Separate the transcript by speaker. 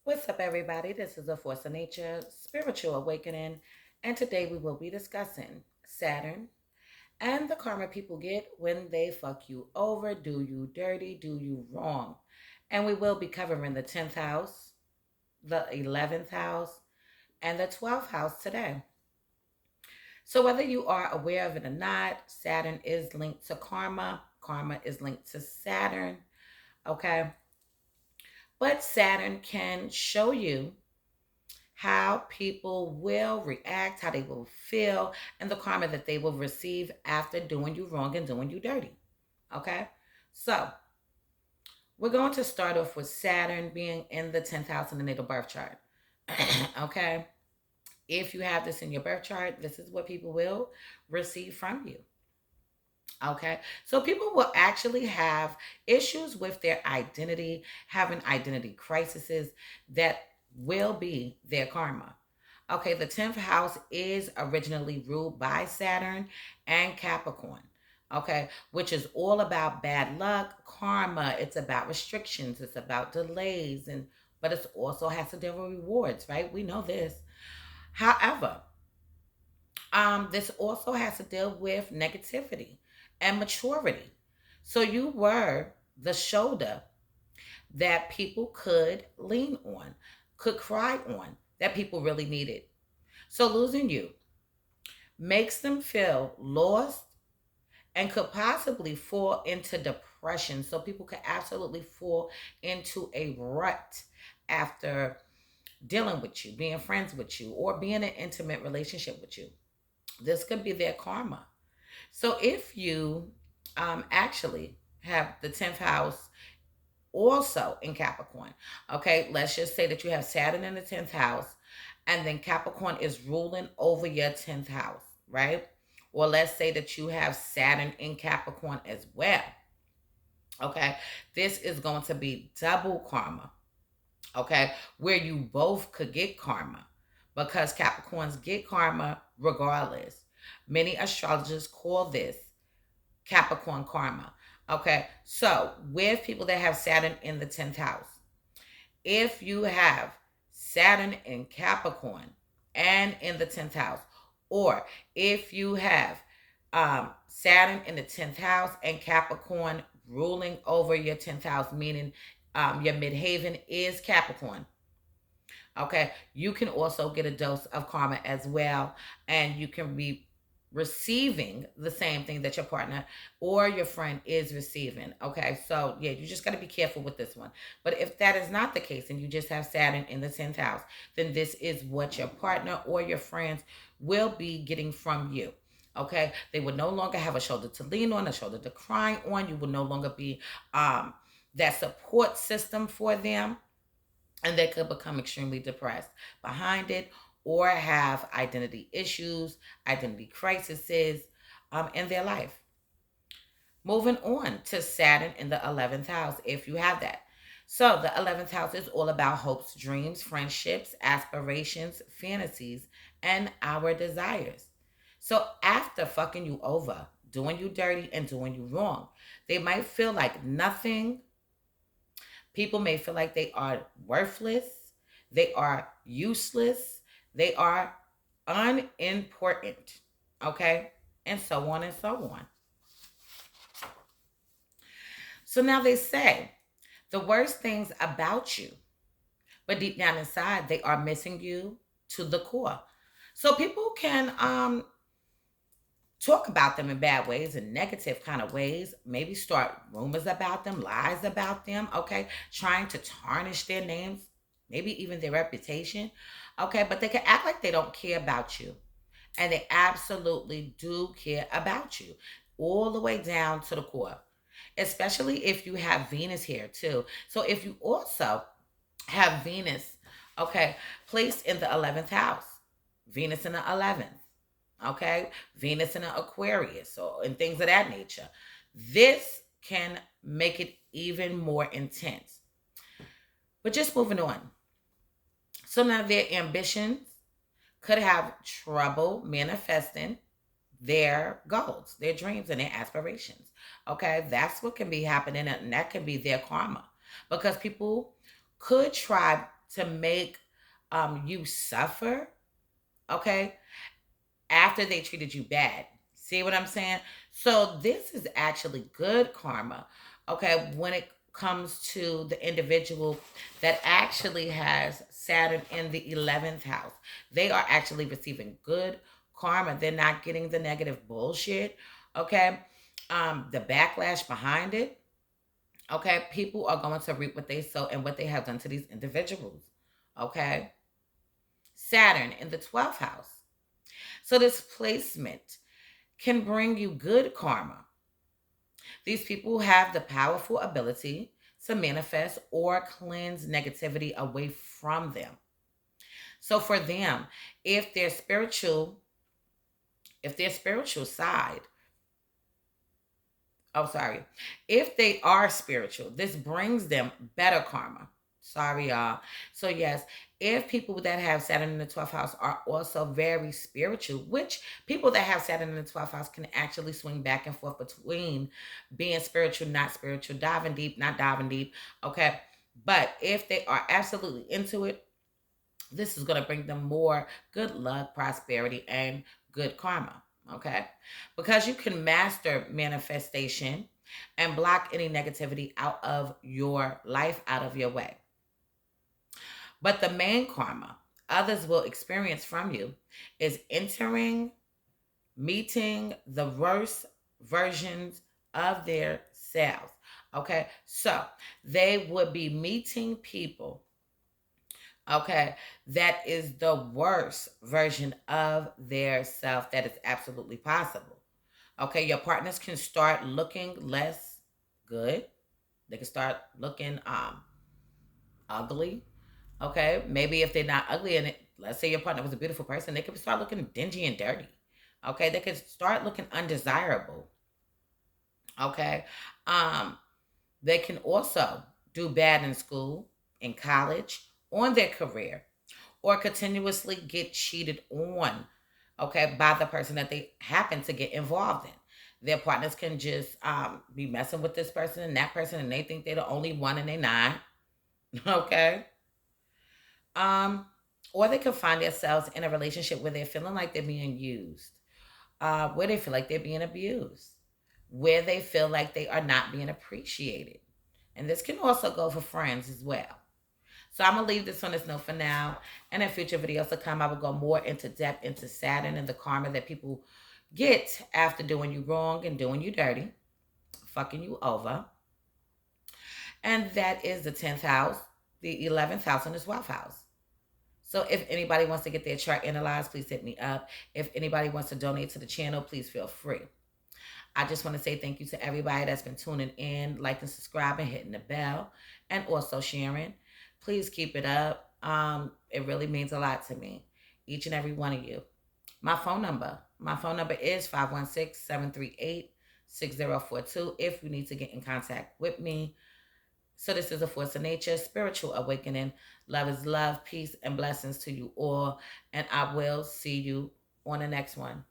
Speaker 1: What's up, everybody? This is A Force of Nature, Spiritual Awakening, and today we will be discussing Saturn and the karma people get when they fuck you over, do you dirty, do you wrong. And we will be covering the 10th house, the 11th house, and the 12th house today. So, whether you are aware of it or not, Saturn is linked to karma, karma is linked to Saturn, okay? But Saturn can show you how people will react, how they will feel, and the karma that they will receive after doing you wrong and doing you dirty. Okay? So, we're going to start off with Saturn being in the 10th house in the natal birth chart. Okay? If you have this in your birth chart, this is what people will receive from you. Okay, so people will actually have issues with their identity, having identity crises that will be their karma. Okay, the 10th house is originally ruled by Saturn and Capricorn. Okay, which is all about bad luck, karma. It's about restrictions, it's about delays, and but it also has to deal with rewards, right? We know this. However, this also has to deal with negativity and maturity. So you were the shoulder that people could lean on, could cry on, that people really needed. So losing you makes them feel lost and could possibly fall into depression. So people could absolutely fall into a rut after dealing with you, being friends with you, or being in an intimate relationship with you. This could be their karma. So if you actually have the 10th house also in Capricorn, okay, let's just say that you have Saturn in the 10th house and then Capricorn is ruling over your 10th house, right? Or let's say that you have Saturn in Capricorn as well, okay? This is going to be double karma, okay? Where you both could get karma because Capricorns get karma regardless. Many astrologers call this Capricorn karma. Okay, so with people that have Saturn in the 10th house, if you have Saturn in Capricorn and in the 10th house, or if you have Saturn in the 10th house and Capricorn ruling over your 10th house, meaning your midhaven is Capricorn. Okay, you can also get a dose of karma as well, and you can be receiving the same thing that your partner or your friend is receiving. Okay, so yeah, you just got to be careful with this one. But if that is not the case and you just have Saturn in the 10th house, then this is what your partner or your friends will be getting from you. Okay, they would no longer have a shoulder to lean on, a shoulder to cry on. You will no longer be that support system for them, and they could become extremely depressed behind it or have identity issues, identity crises in their life. Moving on to Saturn in the 11th house, if you have that. So, the 11th house is all about hopes, dreams, friendships, aspirations, fantasies, and our desires. So, after fucking you over, doing you dirty, and doing you wrong, they might feel like nothing. People may feel like they are worthless, they are useless, they are unimportant, okay? And so on and so on. So now they say the worst things about you, but deep down inside, they are missing you to the core. So people can talk about them in bad ways and negative kind of ways, maybe start rumors about them, lies about them, okay, trying to tarnish their names, maybe even their reputation, okay, but they can act like they don't care about you, and they absolutely do care about you all the way down to the core, especially if you have Venus here too. So if you also have Venus, okay, placed in the 11th house, Venus in the 11th, okay, Venus in an Aquarius or and things of that nature, this can make it even more intense. But just moving on. So now their ambitions could have trouble manifesting their goals, their dreams, and their aspirations. Okay, that's what can be happening, and that can be their karma because people could try. to make you suffer, okay, after they treated you bad. See what I'm saying? So this is actually good karma, okay, when it comes to the individual that actually has Saturn in the 11th house. They are actually receiving good karma. They're not getting the negative bullshit, okay? The backlash behind it, okay? People are going to reap what they sow and what they have done to these individuals, okay? Saturn in the 12th house. So this placement can bring you good karma. These people have the powerful ability to manifest or cleanse negativity away from them. So for them, if their spiritual, if their spiritual side, oh sorry, if they are spiritual, this brings them better karma. Sorry, y'all. So yes, if people that have Saturn in the 12th house are also very spiritual, which people that have Saturn in the 12th house can actually swing back and forth between being spiritual, not spiritual, diving deep, not diving deep. Okay. But if they are absolutely into it, this is going to bring them more good luck, prosperity, and good karma. Okay. Because you can master manifestation and block any negativity out of your life, out of your way. But the main karma others will experience from you is entering, meeting the worst versions of their selves. Okay. So they would be meeting people, okay, that is the worst version of their self that is absolutely possible. Okay, your partners can start looking less good. They can start looking ugly. Okay, maybe if they're not ugly and let's say your partner was a beautiful person, they could start looking dingy and dirty. Okay, they could start looking undesirable. Okay, um, they can also do bad in school, in college, on their career, or continuously get cheated on, okay, by the person that they happen to get involved in. Their partners can just be messing with this person and that person, and they think they're the only one, and they're not. Okay. Um, or they can find themselves in a relationship where they're feeling like they're being used, where they feel like they're being abused, where they feel like they are not being appreciated. And this can also go for friends as well. So I'm gonna leave this on this note for now. And in future videos to come, I will go more into depth into Saturn and the karma that people get after doing you wrong and doing you dirty, fucking you over. And that is the 10th house, the 11th house, and the 12th house. So if anybody wants to get their chart analyzed, please hit me up. If anybody wants to donate to the channel, please feel free. I just want to say thank you to everybody that's been tuning in, liking, subscribing, hitting the bell, and also sharing. Please keep it up. It really means a lot to me, each and every one of you. My phone number is 516-738-6042 if you need to get in contact with me. So this is a force of nature, spiritual awakening. Love is love, peace, and blessings to you all. And I will see you on the next one.